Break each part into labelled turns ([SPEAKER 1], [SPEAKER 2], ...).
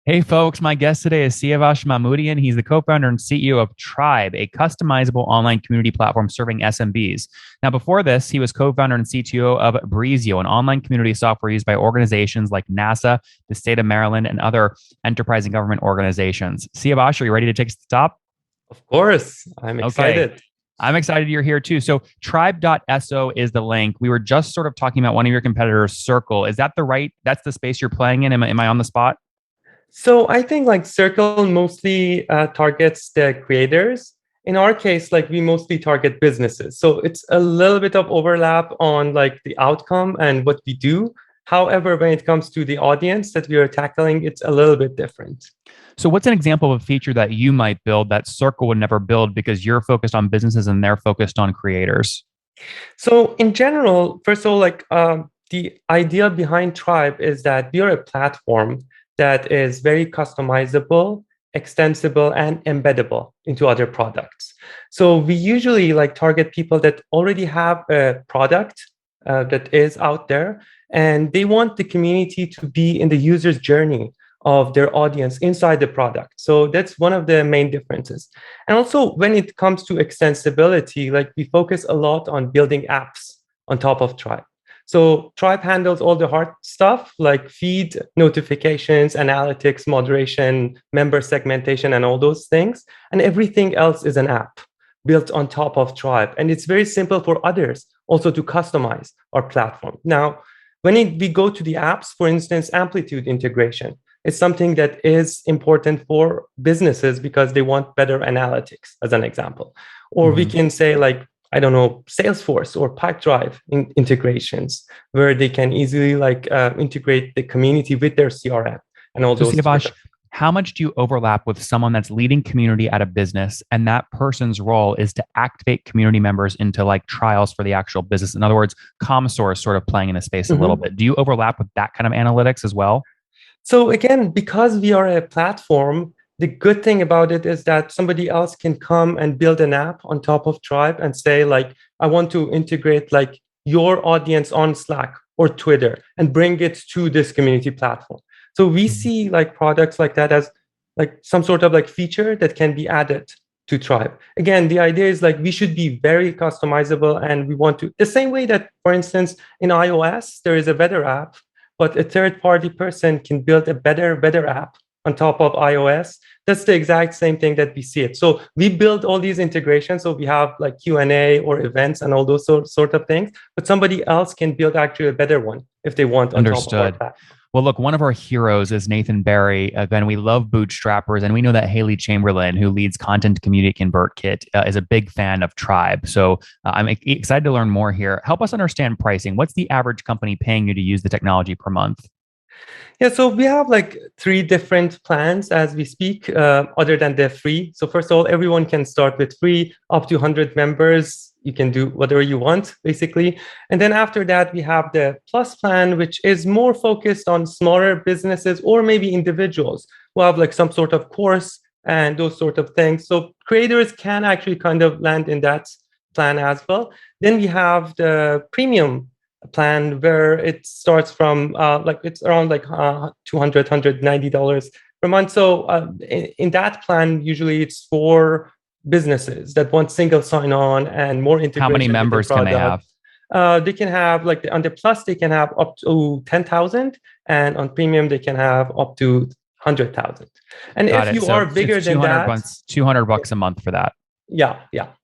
[SPEAKER 1] Hey folks, my guest today is Siavash Mahmoodian. He's the co-founder and CEO of Tribe, a customizable online community platform serving SMBs. Now, before this, he was co-founder and CTO of Breezio, an online community software used by organizations like NASA, the state of Maryland, and other enterprise and government organizations. Siavash, are you ready to take us to the top?
[SPEAKER 2] Of course, I'm
[SPEAKER 1] Okay.
[SPEAKER 2] excited.
[SPEAKER 1] I'm excited you're here too. So tribe.so is the link. We were just sort of talking about one of your competitors, Circle. Is that that's the space you're playing in? Am I on the spot?
[SPEAKER 2] So I think like Circle mostly targets the creators. In our case, like we mostly target businesses. So it's a little bit of overlap on like the outcome and what we do. However, when it comes to the audience that we are tackling, it's a little bit different.
[SPEAKER 1] So, what's an example of a feature that you might build that Circle would never build because you're focused on businesses and they're focused on creators?
[SPEAKER 2] So in general, first of all, the idea behind Tribe is that we are a platform that is very customizable, extensible, and embeddable into other products. So we usually like target people that already have a product that is out there, and they want the community to be in the user's journey of their audience inside the product. So that's one of the main differences. And also, when it comes to extensibility, like we focus a lot on building apps on top of Tribe. So Tribe handles all the hard stuff like feed, notifications, analytics, moderation, member segmentation, and all those things. And everything else is an app built on top of Tribe. And it's very simple for others also to customize our platform. Now, we go to the apps, for instance, Amplitude integration, it's something that is important for businesses because they want better analytics, as an example. Or we
[SPEAKER 1] Mhm.
[SPEAKER 2] can say, like, I don't know, Salesforce or Pipedrive integrations, where they can easily integrate the community with their CRM and all
[SPEAKER 1] So,
[SPEAKER 2] those sort
[SPEAKER 1] Siavash,
[SPEAKER 2] of.
[SPEAKER 1] how much do you overlap with someone that's leading community at a business and that person's role is to activate community members into like trials for the actual business? In other words, ComSource sort of playing in the space a little
[SPEAKER 2] Mhm.
[SPEAKER 1] bit. Do you overlap with that kind of analytics as well?
[SPEAKER 2] So again, because we are a platform, the good thing about it is that somebody else can come and build an app on top of Tribe and say, like, I want to integrate like your audience on Slack or Twitter and bring it to this community platform. So we
[SPEAKER 1] Mhm.
[SPEAKER 2] see like products like that as like some sort of like feature that can be added to Tribe. Again, the idea is like we should be very customizable and we want to the same way that, for instance, in iOS, there is a weather app but a third party person can build a better app on top of iOS. That's the exact same thing that we see it. So we build all these integrations. So we have like Q&A or events and all those sort of things, but somebody else can build actually a better one if they want on top of our
[SPEAKER 1] Understood.
[SPEAKER 2] platform.
[SPEAKER 1] Well, look, one of our heroes is Nathan Barry. Again, we love bootstrappers, and we know that Haley Chamberlain, who leads Content Community ConvertKit, is a big fan of Tribe. So I'm excited to learn more here. Help us understand pricing. What's the average company paying you to use the technology per month?
[SPEAKER 2] Yeah, so we have like three different plans as we speak, other than the free. So first of all, everyone can start with free, up to 100 members. You can do whatever you want, basically. And then after that, we have the plus plan, which is more focused on smaller businesses or maybe individuals who have like some sort of course and those sort of things. So creators can actually kind of land in that plan as well. Then we have the premium plan where it starts from like it's around like 200 $190 per month. So in that plan usually it's for businesses that want single sign-on and more
[SPEAKER 1] How many
[SPEAKER 2] integration with the
[SPEAKER 1] members can they
[SPEAKER 2] product.
[SPEAKER 1] have?
[SPEAKER 2] They can have like on the plus they can have up to 10,000 and on premium they can have up to 100,000. And
[SPEAKER 1] Got
[SPEAKER 2] if
[SPEAKER 1] it.
[SPEAKER 2] you
[SPEAKER 1] So
[SPEAKER 2] are
[SPEAKER 1] it's
[SPEAKER 2] bigger than
[SPEAKER 1] 200
[SPEAKER 2] that,
[SPEAKER 1] bucks, $200 a month for that.
[SPEAKER 2] yeah.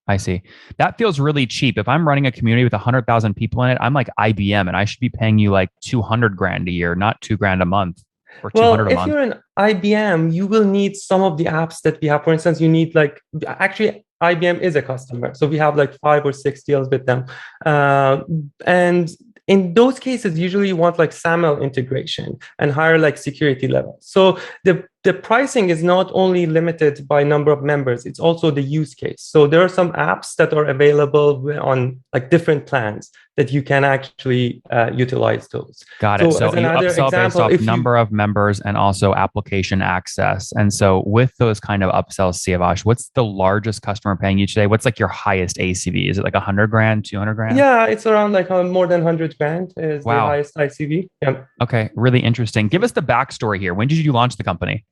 [SPEAKER 1] I see. That feels really cheap. If I'm running a community with 100,000 people in it, I'm like IBM and I should be paying you like 200 grand a year, not 2 grand a month or
[SPEAKER 2] Well,
[SPEAKER 1] 200 a
[SPEAKER 2] if
[SPEAKER 1] month.
[SPEAKER 2] you're an IBM, you will need some of the apps that we have. For instance, you need like actually IBM is a customer, so we have like 5 or 6 deals with them, and in those cases, usually you want like SAML integration and higher like security levels. So the the pricing is not only limited by number of members, it's also the use case. So there are some apps that are available on like different plans that you can actually utilize those.
[SPEAKER 1] Got it. So
[SPEAKER 2] as
[SPEAKER 1] you
[SPEAKER 2] another
[SPEAKER 1] upsell based
[SPEAKER 2] example,
[SPEAKER 1] off number of members and also application access. And so with those kind of upsells, Siavash, what's the largest customer paying you today? What's like your highest ACV? Is it like 100 grand, 200 grand?
[SPEAKER 2] Yeah, it's around like more than 100 grand is the
[SPEAKER 1] Wow.
[SPEAKER 2] highest ICV. Yeah.
[SPEAKER 1] Okay, really interesting. Give us the backstory here. When did you launch the company?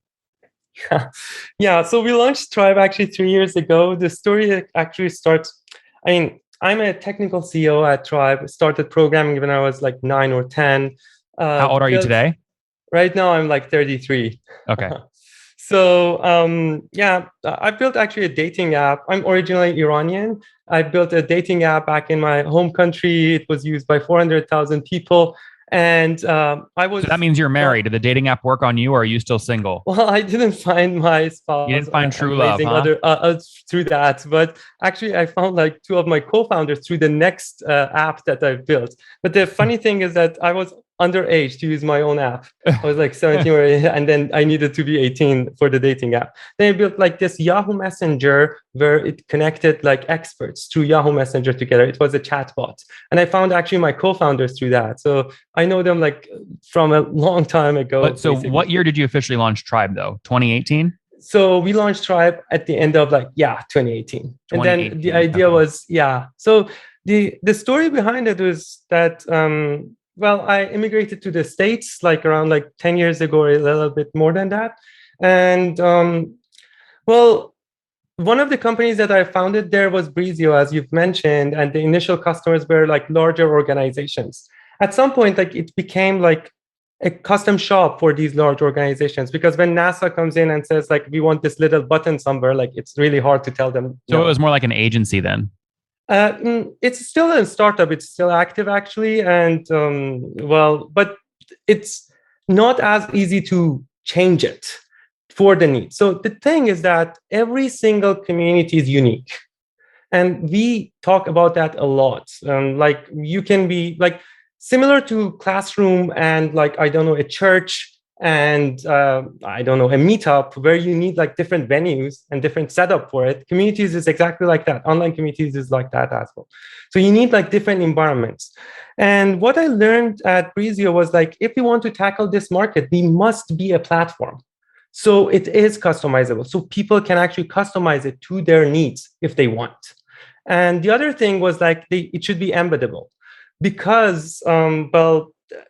[SPEAKER 2] Yeah, so we launched Tribe actually 3 years ago. The story actually starts, I mean, I'm a technical CEO at Tribe. Started programming when I was like 9 or 10.
[SPEAKER 1] How old are you today?
[SPEAKER 2] Right now, I'm like 33.
[SPEAKER 1] Okay.
[SPEAKER 2] So yeah, I built actually a dating app. I'm originally Iranian. I built a dating app back in my home country. It was used by 400,000 people. And I was.
[SPEAKER 1] So that means you're married. Did the dating app work on you, or are you still single?
[SPEAKER 2] Well, I didn't find my spouse.
[SPEAKER 1] You didn't find true love, huh?
[SPEAKER 2] Through that, but actually, I found like two of my co-founders through the next app that I built. But the funny thing is that I was underage to use my own app. I was like 17 and then I needed to be 18 for the dating app. Then I built like this Yahoo Messenger where it connected like experts through Yahoo Messenger together. It was a chatbot. And I found actually my co-founders through that. So I know them like from a long time ago.
[SPEAKER 1] But so basically. What year did you officially launch Tribe though? 2018?
[SPEAKER 2] So we launched Tribe at the end of 2018. And then the idea was, So the story behind it was that I immigrated to the States like around 10 years ago, or a little bit more than that. And one of the companies that I founded there was Breezio, as you've mentioned, and the initial customers were like larger organizations. At some point, it became like a custom shop for these large organizations, because when NASA comes in and says we want this little button somewhere, it's really hard to tell them.
[SPEAKER 1] So it was more like an agency then.
[SPEAKER 2] It's still a startup. It's still active, actually, and but it's not as easy to change it for the need. So the thing is that every single community is unique, and we talk about that a lot. You can be similar to classroom and a church and a meetup where you need different venues and different setup for it. Communities is exactly like that. Online communities is like that as well. So you need different environments. And what I learned at Breezio was if we want to tackle this market, we must be a platform. So it is customizable. So people can actually customize it to their needs if they want. And the other thing was it should be embeddable, because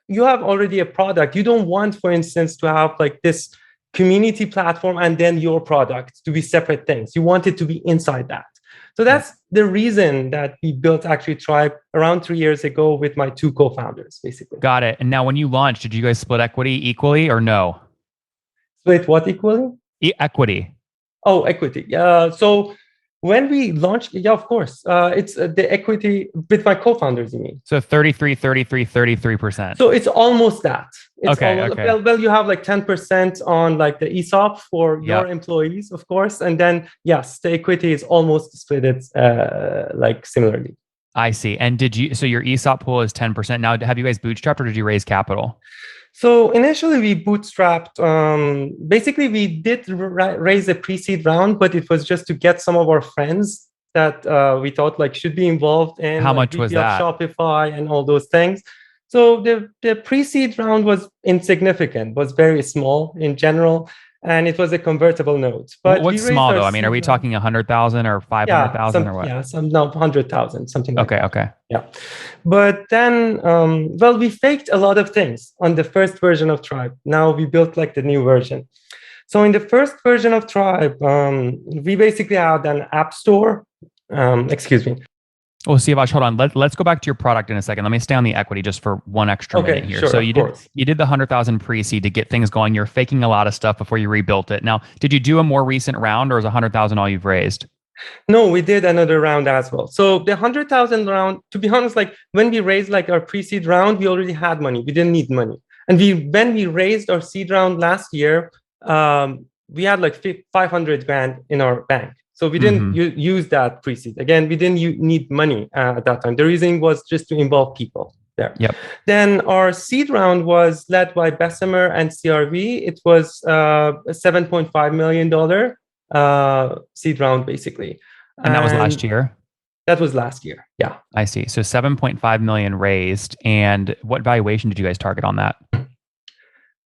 [SPEAKER 2] you have already a product. You don't want, for instance, to have this community platform and then your product to be separate things. You want it to be inside that. So that's the reason that we built actually Tribe around 3 years ago with my two co-founders, basically.
[SPEAKER 1] Got it. And now when you launched, did you guys split equity equally or no?
[SPEAKER 2] Split what equally?
[SPEAKER 1] Equity.
[SPEAKER 2] Oh, equity. So when we launched, of course, it's the equity with my co-founders, you mean?
[SPEAKER 1] So 33%.
[SPEAKER 2] So it's almost that. It's
[SPEAKER 1] okay.
[SPEAKER 2] Well, you have 10% on the ESOP for your employees, of course. And then, yes, the equity is almost split similarly.
[SPEAKER 1] I see. And so your ESOP pool is 10%. Now, have you guys bootstrapped or did you raise capital?
[SPEAKER 2] So initially we bootstrapped. Basically, we did raise a pre-seed round, but it was just to get some of our friends that we thought should be involved in.
[SPEAKER 1] How much was that?
[SPEAKER 2] Shopify and all those things. So the pre-seed round was insignificant, was very small in general, and it was a convertible note. But
[SPEAKER 1] what's small though? I mean, are we talking 100,000 or 500,000 or what?
[SPEAKER 2] Yeah, some 100,000, something like that.
[SPEAKER 1] Okay.
[SPEAKER 2] Yeah. But then, we faked a lot of things on the first version of Tribe. Now we built the new version. So in the first version of Tribe, we basically had an app store. Excuse me.
[SPEAKER 1] Oh, Siavash, hold on. Let's go back to your product in a second. Let me stay on the equity just for one extra minute here.
[SPEAKER 2] Sure,
[SPEAKER 1] so you did the 100,000 pre-seed to get things going. You're faking a lot of stuff before you rebuilt it. Now, did you do a more recent round, or is 100,000 all you've raised?
[SPEAKER 2] No, we did another round as well. So the 100,000 round, to be honest, when we raised our pre-seed round, we already had money. We didn't need money. And when we raised our seed round last year, we had 500 grand in our bank. So we didn't use that pre-seed. Again, we didn't need money at that time. The reason was just to involve people. there.
[SPEAKER 1] Yep.
[SPEAKER 2] Then our seed round was led by Bessemer and CRV. It was a $7.5 million seed round, basically.
[SPEAKER 1] And that was last year?
[SPEAKER 2] That was last year. Yeah.
[SPEAKER 1] I see. So 7.5 million raised. And what valuation did you guys target on that?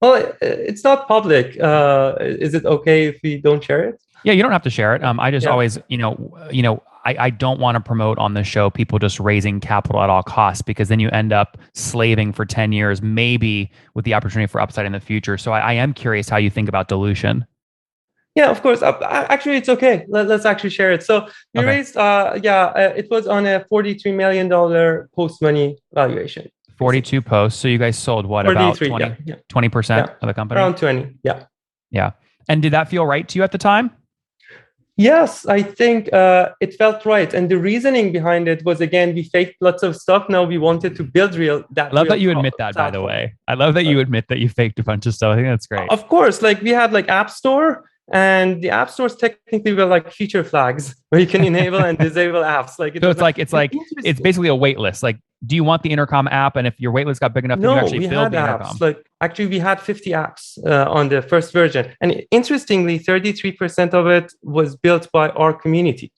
[SPEAKER 2] Well, it's not public. Is it okay if we don't share it?
[SPEAKER 1] Yeah, you don't have to share it. I just always, I don't want to promote on the show people just raising capital at all costs, because then you end up slaving for 10 years, maybe with the opportunity for upside in the future. So I am curious how you think about dilution.
[SPEAKER 2] Yeah, of course. Actually, it's okay. Let's actually share it. So we raised, it was on a $43 million post-money valuation.
[SPEAKER 1] 42 posts. So you guys sold what, about 20% of the company?
[SPEAKER 2] Around 20, yeah.
[SPEAKER 1] Yeah. And did that feel right to you at the time?
[SPEAKER 2] Yes, I think it felt right. And the reasoning behind it was, again, we faked lots of stuff. Now we wanted to build
[SPEAKER 1] I love that you admit that, by the way. I love that you admit that you faked a bunch of stuff. I think that's great.
[SPEAKER 2] Of course, like we had like App Store, and the app stores technically were like feature flags where you can enable and disable apps. Like
[SPEAKER 1] it's basically a wait list. Like, do you want the intercom app? And if your wait list got big enough, then you actually build the intercom.
[SPEAKER 2] Like, actually, we had 50 apps on the first version, and interestingly, 33% of it was built by our community.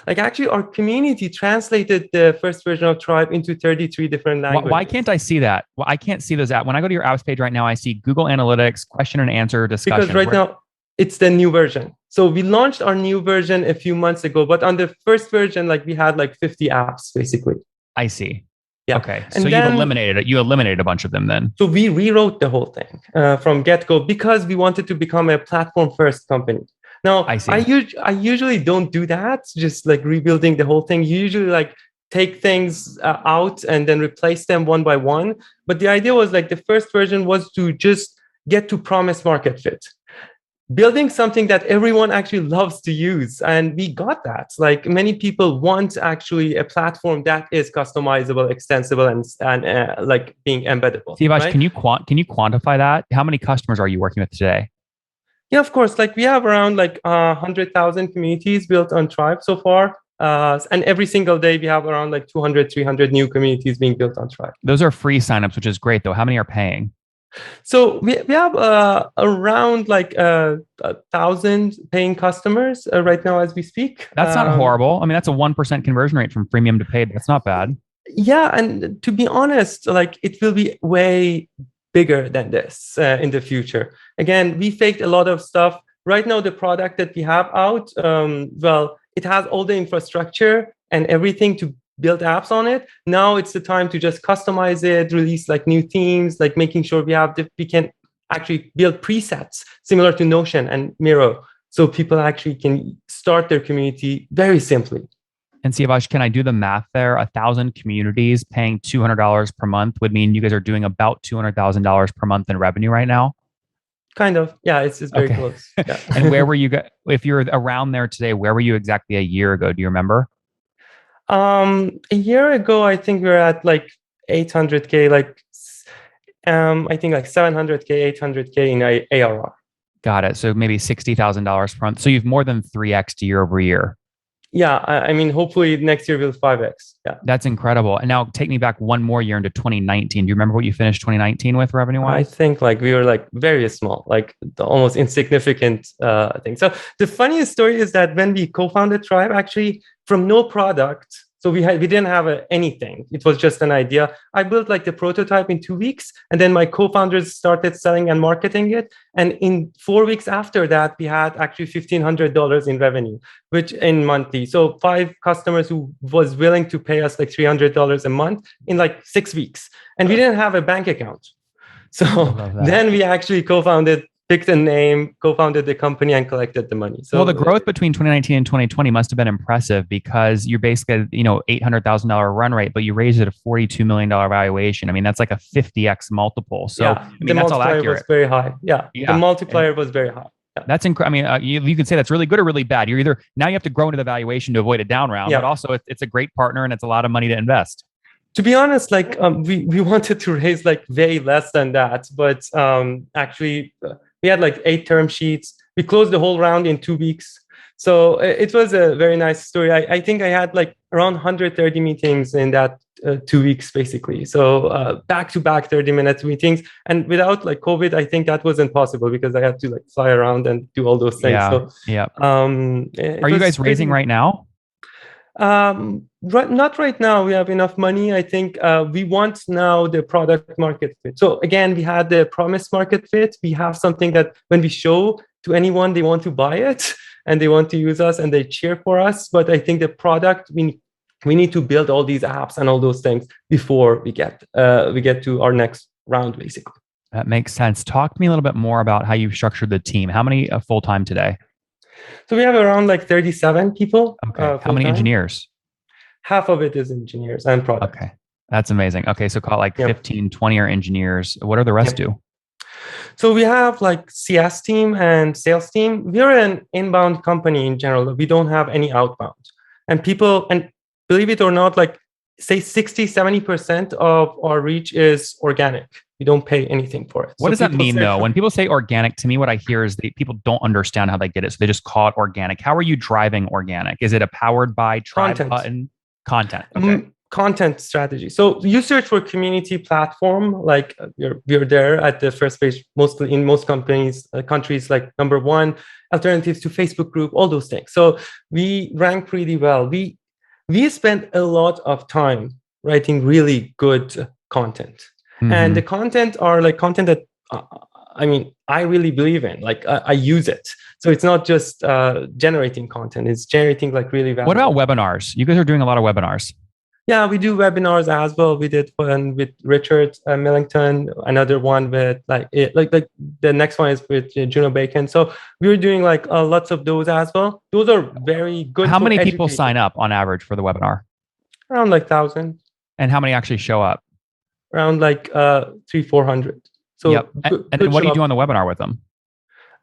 [SPEAKER 2] Like, actually, our community translated the first version of Tribe into 33 different languages.
[SPEAKER 1] Why can't I see that? Well, I can't see those apps. When I go to your apps page right now, I see Google Analytics, question and answer, discussion.
[SPEAKER 2] Because now it's the new version. So we launched our new version a few months ago, but on the first version, like we had like 50 apps basically.
[SPEAKER 1] I see.
[SPEAKER 2] Yeah.
[SPEAKER 1] Okay. So you've eliminated it. You eliminated a bunch of them then.
[SPEAKER 2] So we rewrote the whole thing from get-go because we wanted to become a platform-first company. Now, I usually don't do that, just like rebuilding the whole thing. You usually like take things out and then replace them one by one. But the idea was like the first version was to just get to promise market fit. Building something that everyone actually loves to use. And we got that. Like many people want actually a platform that is customizable, extensible, and like being embeddable.
[SPEAKER 1] Siavash,
[SPEAKER 2] right?
[SPEAKER 1] can you quantify that? How many customers are you working with today?
[SPEAKER 2] Yeah, of course. Like we have around like 100,000 communities built on Tribe so far. And every single day we have around like 200, 300 new communities being built on Tribe.
[SPEAKER 1] Those are free signups, which is great though. How many are paying?
[SPEAKER 2] So we have around like 1,000 paying customers right now as we speak.
[SPEAKER 1] That's not horrible. I mean, that's a 1% conversion rate from freemium to paid. That's not bad.
[SPEAKER 2] Yeah, and to be honest, like it will be way bigger than this in the future. Again, we faked a lot of stuff. Right now, the product that we have out, it has all the infrastructure and everything to build apps on it. Now it's the time to just customize it, release like new themes, like making sure we can actually build presets similar to Notion and Miro, so people actually can start their community very simply.
[SPEAKER 1] And Siavash, can I do the math there? 1,000 communities paying $200 per month would mean you guys are doing about $200,000 per month in revenue right now.
[SPEAKER 2] Kind of, yeah. It's very close. Yeah.
[SPEAKER 1] And where were you? If you're around there today, where were you exactly a year ago? Do you remember?
[SPEAKER 2] A year ago, I think we were at like 800K, like I think like 700K, 800K in ARR.
[SPEAKER 1] Got it. So maybe $60,000 per month. So you've more than 3x year over year.
[SPEAKER 2] Yeah, I mean, hopefully next year we'll 5x. Yeah,
[SPEAKER 1] that's incredible. And now take me back one more year into 2019. Do you remember what you finished 2019 with revenue-wise?
[SPEAKER 2] I think like we were like very small, like the almost insignificant thing. So the funniest story is that when we co-founded Tribe, actually from no product, so we didn't have anything. It was just an idea. I built like the prototype in 2 weeks, and then my co-founders started selling and marketing it. And in 4 weeks after that, we had actually $1,500 in revenue, which in monthly. So 5 customers who was willing to pay us like $300 a month in like 6 weeks, and we didn't have a bank account. So then we actually picked a name, co-founded the company, and collected the money. So,
[SPEAKER 1] well, the growth between 2019 and 2020 must have been impressive because you're basically, $800,000 run rate, but you raised it a $42 million valuation. I mean, that's like a 50x multiple. So
[SPEAKER 2] yeah, I mean, that's all accurate. Was very high. Yeah, the multiplier was very high. Yeah.
[SPEAKER 1] That's incredible. I mean, you could say that's really good or really bad. You're either now you have to grow into the valuation to avoid a down round, but also it's a great partner and it's a lot of money to invest.
[SPEAKER 2] To be honest, like we wanted to raise like way less than that, but actually we had like 8 term sheets. We closed the whole round in 2 weeks. So it was a very nice story. I think I had like around 130 meetings in that 2 weeks, basically. So back-to-back 30-minute meetings. And without like COVID, I think that wasn't possible because I had to like fly around and do all those things.
[SPEAKER 1] Yeah.
[SPEAKER 2] So
[SPEAKER 1] Yeah.
[SPEAKER 2] it
[SPEAKER 1] Are you
[SPEAKER 2] was
[SPEAKER 1] guys raising
[SPEAKER 2] pretty.
[SPEAKER 1] right now?
[SPEAKER 2] Not right now. We have enough money. I think we want now the product market fit. So again, we had the promise market fit. We have something that when we show to anyone, they want to buy it and they want to use us and they cheer for us. But I think the product, we need to build all these apps and all those things before we get to our next round, basically.
[SPEAKER 1] That makes sense. Talk to me a little bit more about how you've structured the team. How many full time today?
[SPEAKER 2] So we have around like 37 people
[SPEAKER 1] Okay. How
[SPEAKER 2] full
[SPEAKER 1] many
[SPEAKER 2] time.
[SPEAKER 1] engineers?
[SPEAKER 2] Half of it is engineers and product.
[SPEAKER 1] Okay. That's amazing. Okay. So call it like
[SPEAKER 2] Yep.
[SPEAKER 1] 15, 20 are engineers. What do the rest
[SPEAKER 2] Yep.
[SPEAKER 1] do?
[SPEAKER 2] So we have like CS team and sales team. We are an inbound company in general. We don't have any outbound. And people, and believe it or not, like say 60, 70% of our reach is organic. We don't pay anything for it.
[SPEAKER 1] What does that mean though?
[SPEAKER 2] For,
[SPEAKER 1] When people say organic, to me, what I hear is that people don't understand how they get it. So they just call it organic. How are you driving organic? Is it a powered by Tribe
[SPEAKER 2] Content.
[SPEAKER 1] button? Content. Okay.
[SPEAKER 2] Content strategy. So you search for community platform, like we're there at the first page, mostly in most companies, countries, like number one, alternatives to Facebook group, all those things. So we rank pretty well. We spend a lot of time writing really good content.
[SPEAKER 1] Mm-hmm.
[SPEAKER 2] And the content are like content that I really believe in. Like I use it. So it's not just generating content, it's generating like really valuable.
[SPEAKER 1] What about webinars? You guys are doing a lot of webinars.
[SPEAKER 2] Yeah, we do webinars as well. We did one with Richard Millington, another one with like the next one is with Juno Bacon. So we were doing like lots of those as well. Those are very good.
[SPEAKER 1] How many people sign up on average for the webinar?
[SPEAKER 2] Around like 1,000.
[SPEAKER 1] And how many actually show up?
[SPEAKER 2] Around like 300-400. So
[SPEAKER 1] yep. And then what do you do on the webinar with them?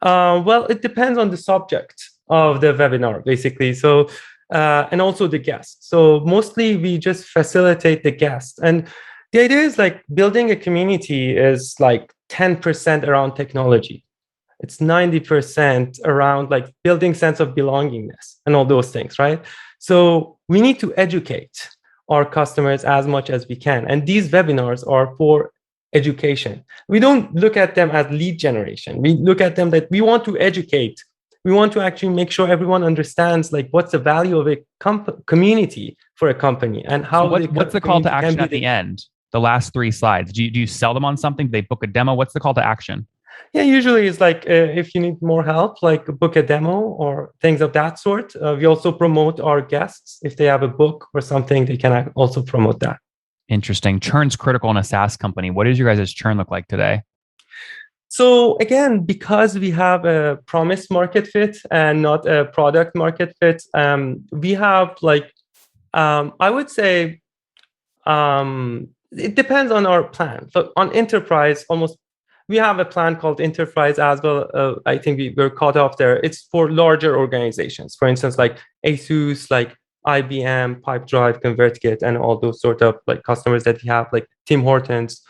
[SPEAKER 2] Well, it depends on the subject of the webinar, basically. So and also the guest. So mostly we just facilitate the guest. And the idea is like building a community is like 10% around technology. It's 90% around like building sense of belongingness and all those things, right? So we need to educate our customers as much as we can. And these webinars are for education. We don't look at them as lead generation. We look at them that we want to educate. We want to actually make sure everyone understands like what's the value of a community for a company and how.
[SPEAKER 1] So what's the call to action at the end? The last 3 slides. Do you sell them on something? Do they book a demo? What's the call to action?
[SPEAKER 2] Yeah, usually it's like if you need more help, like book a demo or things of that sort. We also promote our guests. If they have a book or something, they can also promote that.
[SPEAKER 1] Interesting. Churn's critical in a SaaS company. What does your guys' churn look like today?
[SPEAKER 2] So again, because we have a promise market fit and not a product market fit, we have like, I would say, it depends on our plan. So on enterprise, we have a plan called enterprise as well. I think we're caught off there. It's for larger organizations. For instance, like ASUS, like IBM, Pipedrive, ConvertKit, and all those sort of like customers that we have, like Tim Hortons.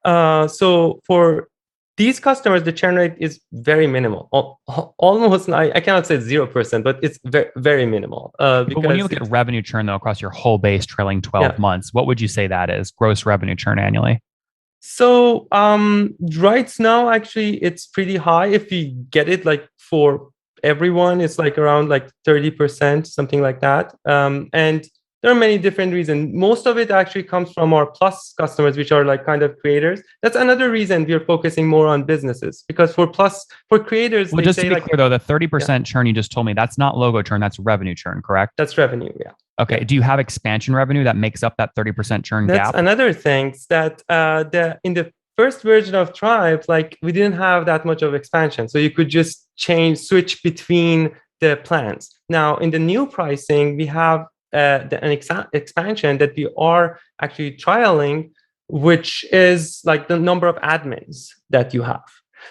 [SPEAKER 2] So for these customers, the churn rate is very minimal. Almost, I cannot say 0%, but it's very, very minimal.
[SPEAKER 1] But when you look at revenue churn, though, across your whole base trailing 12 months, what would you say that is? Gross revenue churn annually?
[SPEAKER 2] So right now, actually, it's pretty high. If we get it like for everyone, it's like around like 30%, something like that. And there are many different reasons. Most of it actually comes from our Plus customers, which are like kind of creators. That's another reason we're focusing more on businesses, because for creators,
[SPEAKER 1] well, just to be clear though, the 30% churn you just told me, that's not logo churn, that's revenue churn, correct?
[SPEAKER 2] That's revenue, yeah.
[SPEAKER 1] Okay. Do you have expansion revenue that makes up that 30% churn gap?
[SPEAKER 2] That's another thing that in the first version of Tribe, like we didn't have that much of expansion. So you could just switch between the plans. Now in the new pricing, we have an expansion that we are actually trialing, which is like the number of admins that you have.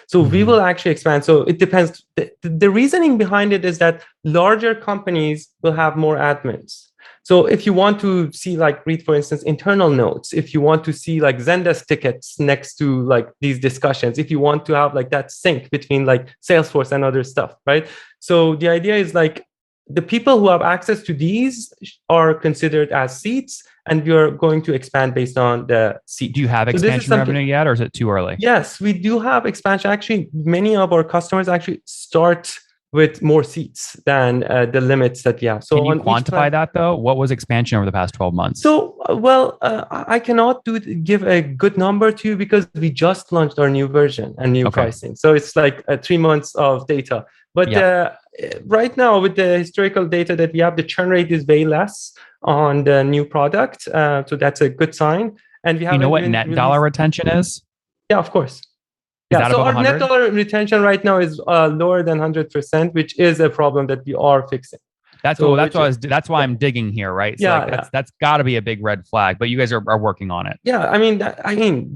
[SPEAKER 2] So we will actually expand. So it depends. The reasoning behind it is that larger companies will have more admins. So if you want to see, like, read, for instance, internal notes, if you want to see like Zendesk tickets next to like these discussions, if you want to have like that sync between like Salesforce and other stuff, right? So the idea is like the people who have access to these are considered as seats, and we are going to expand based on the seat.
[SPEAKER 1] Do you have expansion revenue yet, or is it too early?
[SPEAKER 2] Yes, we do have expansion. Actually, many of our customers actually start with more seats than the limits that we have.
[SPEAKER 1] So can you quantify that though? What was expansion over the past 12 months?
[SPEAKER 2] So, I cannot give a good number to you because we just launched our new version and new pricing. So it's like 3 months of data. But right now, with the historical data that we have, the churn rate is way less on the new product. So that's a good sign. And we have.
[SPEAKER 1] You know what net dollar retention is?
[SPEAKER 2] Yeah, of course. Yeah, so our net dollar retention right now is lower than 100%, which is a problem that we are fixing.
[SPEAKER 1] That's why I'm digging here, right? So that's got to be a big red flag, but you guys are working on it.
[SPEAKER 2] Yeah, I mean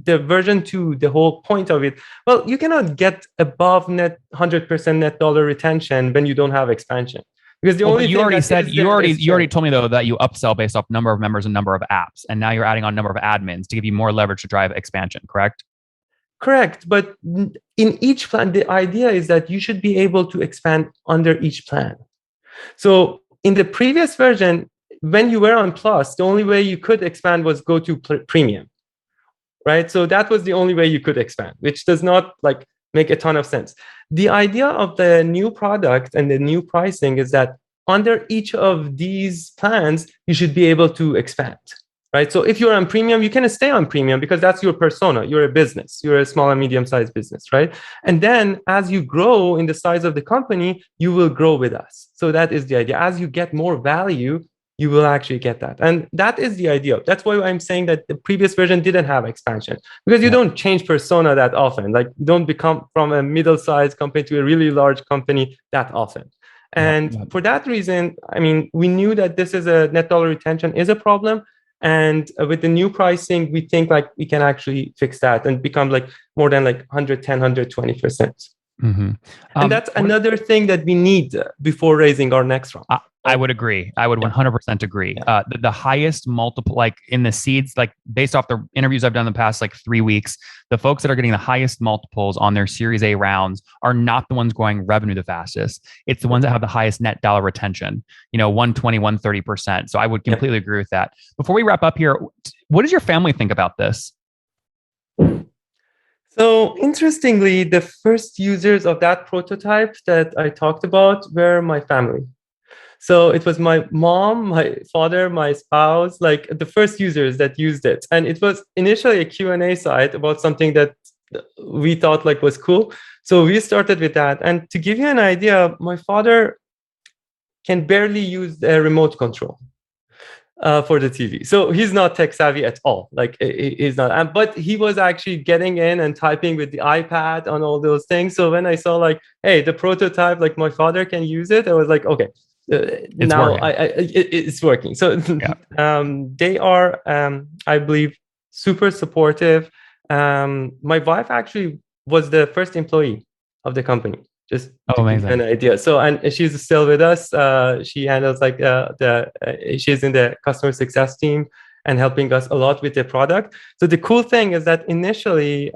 [SPEAKER 2] the version 2, the whole point of it. Well, you cannot get above 100% net dollar retention when you don't have expansion. Because the only
[SPEAKER 1] you already told me though that you upsell based off number of members and number of apps, and now you're adding on number of admins to give you more leverage to drive expansion, correct?
[SPEAKER 2] Correct. But in each plan, the idea is that you should be able to expand under each plan. So in the previous version, when you were on Plus, the only way you could expand was go to Premium, right? So that was the only way you could expand, which does not make a ton of sense. The idea of the new product and the new pricing is that under each of these plans, you should be able to expand. Right. So if you're on Premium, you can stay on Premium because that's your persona. You're a business. You're a small and medium-sized business, right? And then as you grow in the size of the company, you will grow with us. So that is the idea. As you get more value, you will actually get that. And that is the idea. That's why I'm saying that the previous version didn't have expansion, because you don't change persona that often. Like you don't become from a middle-sized company to a really large company that often. And for that reason, I mean, we knew that this is a net dollar retention is a problem. And with the new pricing, we think we can actually fix that and become more than 110, 120%.
[SPEAKER 1] Mm-hmm.
[SPEAKER 2] And that's another thing that we need before raising our next round.
[SPEAKER 1] I would agree. I would 100% agree. The highest multiple, in the seeds, based off the interviews I've done in the past 3 weeks, the folks that are getting the highest multiples on their Series A rounds are not the ones growing revenue the fastest. It's the ones that have the highest net dollar retention, 120, 130%. So I would completely agree with that. Before we wrap up here, what does your family think about this?
[SPEAKER 2] So interestingly, the first users of that prototype that I talked about were my family. So it was my mom, my father, my spouse, the first users that used it. And it was initially a Q&A site about something that we thought was cool. So we started with that. And to give you an idea, my father can barely use the remote control for the TV. So he's not tech savvy at all. He's not. But he was actually getting in and typing with the iPad on all those things. So when I saw hey, the prototype, my father can use it, I was like, okay. It's working. So they are, I believe, super supportive. My wife actually was the first employee of the company. Just to give you an idea. So, and she's still with us. She handles she's in the customer success team and helping us a lot with the product. So the cool thing is that initially,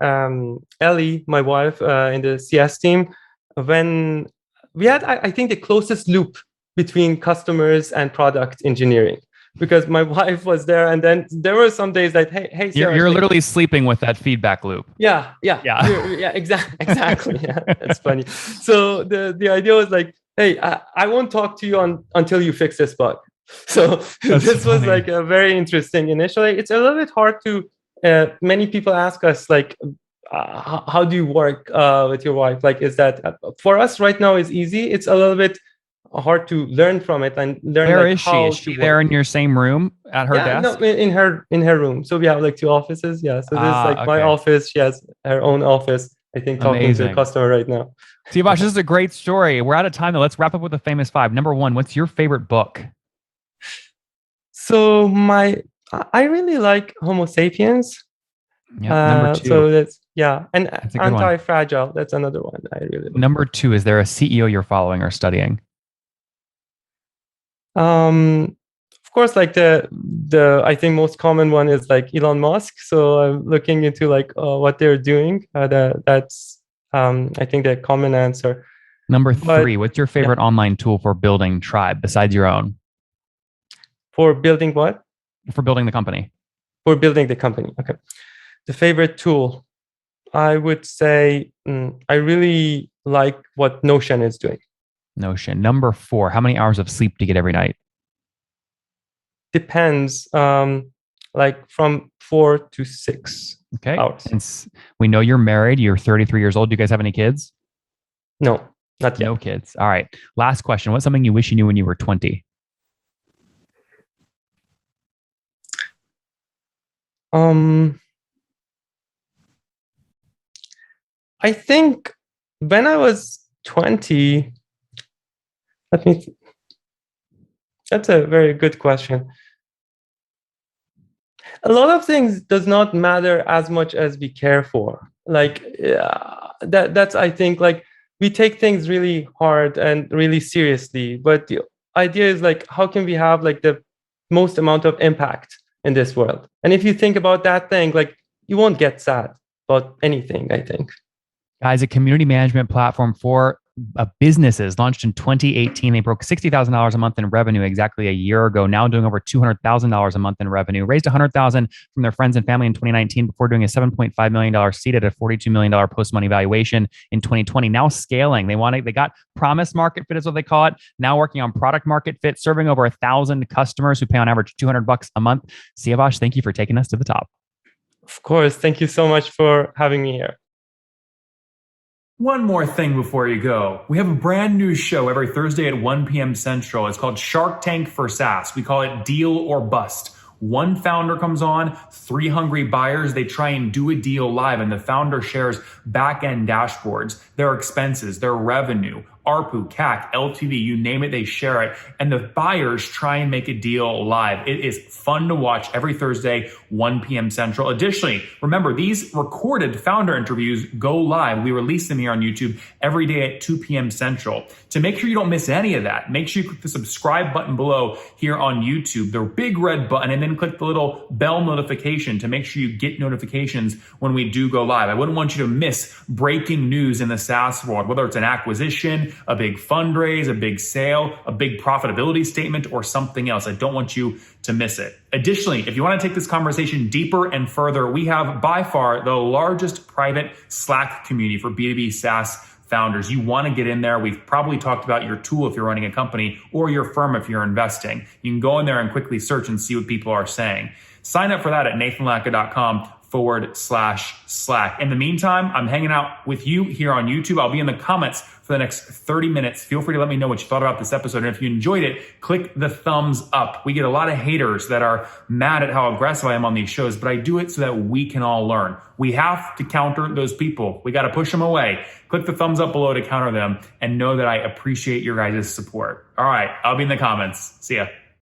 [SPEAKER 2] Ellie, my wife, in the CS team, when we had, I think, the closest loop between customers and product engineering, because my wife was there, and then there were some days hey,
[SPEAKER 1] you're literally sleeping with that feedback loop.
[SPEAKER 2] Yeah, exactly. Yeah, that's funny. So the idea was hey, I won't talk to you until you fix this bug. So this was a very interesting initially. It's a little bit hard to. Many people ask us how do you work with your wife? Is that for us right now is easy. It's a little bit hard to learn from it and learn.
[SPEAKER 1] Where is she? Is she there in your same room at her desk?
[SPEAKER 2] No, in her room. So we have 2 offices. Yeah. So this is my office. She has her own office. I think talking to the customer right now.
[SPEAKER 1] Siavash, this is a great story. We're out of time though. Let's wrap up with the famous 5. Number 1, what's your favorite book?
[SPEAKER 2] So I really like Homo Sapiens.
[SPEAKER 1] Yeah. Number 2.
[SPEAKER 2] So that's and Anti-Fragile. That's another one I really like.
[SPEAKER 1] Number 2, is there a CEO you're following or studying?
[SPEAKER 2] Of course, the I think most common one is Elon Musk. So I'm looking into what they're doing. That's I think the common answer.
[SPEAKER 1] Number
[SPEAKER 2] But
[SPEAKER 1] 3, what's your
[SPEAKER 2] yeah,
[SPEAKER 1] favorite online tool for building Tribe besides your own?
[SPEAKER 2] for building what?
[SPEAKER 1] For building the company.
[SPEAKER 2] For building the company. Okay. The favorite tool, I would say I really like what Notion is doing.
[SPEAKER 1] Notion. Number 4, how many hours of sleep do you get every night?
[SPEAKER 2] Depends, like from 4 to 6
[SPEAKER 1] Okay.
[SPEAKER 2] hours.
[SPEAKER 1] And we know you're married. You're 33 years old. Do you guys have any kids?
[SPEAKER 2] No, not
[SPEAKER 1] No
[SPEAKER 2] yet.
[SPEAKER 1] kids. All right. Last question. What's something you wish you knew when you were 20?
[SPEAKER 2] Um, I think when I was 20, let me, that's a very good question. A lot of things does not matter as much as we care for. Like that's I think like we take things really hard and really seriously, but the idea is like how can we have like the most amount of impact in this world? And if you think about that thing, like you won't get sad about anything, I think.
[SPEAKER 1] Guys, a community management platform for businesses launched in 2018. They broke $60,000 a month in revenue exactly a year ago. Now doing over $200,000 a month in revenue. Raised $100,000 from their friends and family in 2019 before doing a $7.5 million seed at a $42 million post-money valuation in 2020. Now scaling. They got promise market fit is what they call it. Now working on product market fit, serving over 1,000 customers who pay on average $200 a month. Siavash, thank you for taking us to the top.
[SPEAKER 2] Of course. Thank you so much for having me here.
[SPEAKER 1] One more thing before you go. We have a brand new show every Thursday at 1 p.m. Central. It's called Shark Tank for SaaS. We call it Deal or Bust. One founder comes on, 3 hungry buyers. They try and do a deal live, and the founder shares back-end dashboards, their expenses, their revenue, ARPU, CAC, LTV, you name it, they share it. And the buyers try and make a deal live. It is fun to watch every Thursday, 1 p.m. Central. Additionally, remember, these recorded founder interviews go live. We release them here on YouTube every day at 2 p.m. Central. To make sure you don't miss any of that, make sure you click the subscribe button below here on YouTube, the big red button, and then click the little bell notification to make sure you get notifications when we do go live. I wouldn't want you to miss breaking news in the SaaS world, whether it's an acquisition, a big fundraise, a big sale, a big profitability statement, or something else. I don't want you to miss it. Additionally, if you want to take this conversation deeper and further, we have by far the largest private Slack community for B2B SaaS founders. You want to get in there. We've probably talked about your tool if you're running a company or your firm if you're investing. You can go in there and quickly search and see what people are saying. Sign up for that at nathanlatka.com/Slack. In the meantime, I'm hanging out with you here on YouTube. I'll be in the comments for the next 30 minutes. Feel free to let me know what you thought about this episode. And if you enjoyed it, click the thumbs up. We get a lot of haters that are mad at how aggressive I am on these shows, but I do it so that we can all learn. We have to counter those people. We got to push them away. Click the thumbs up below to counter them and know that I appreciate your guys' support. All right, I'll be in the comments. See ya.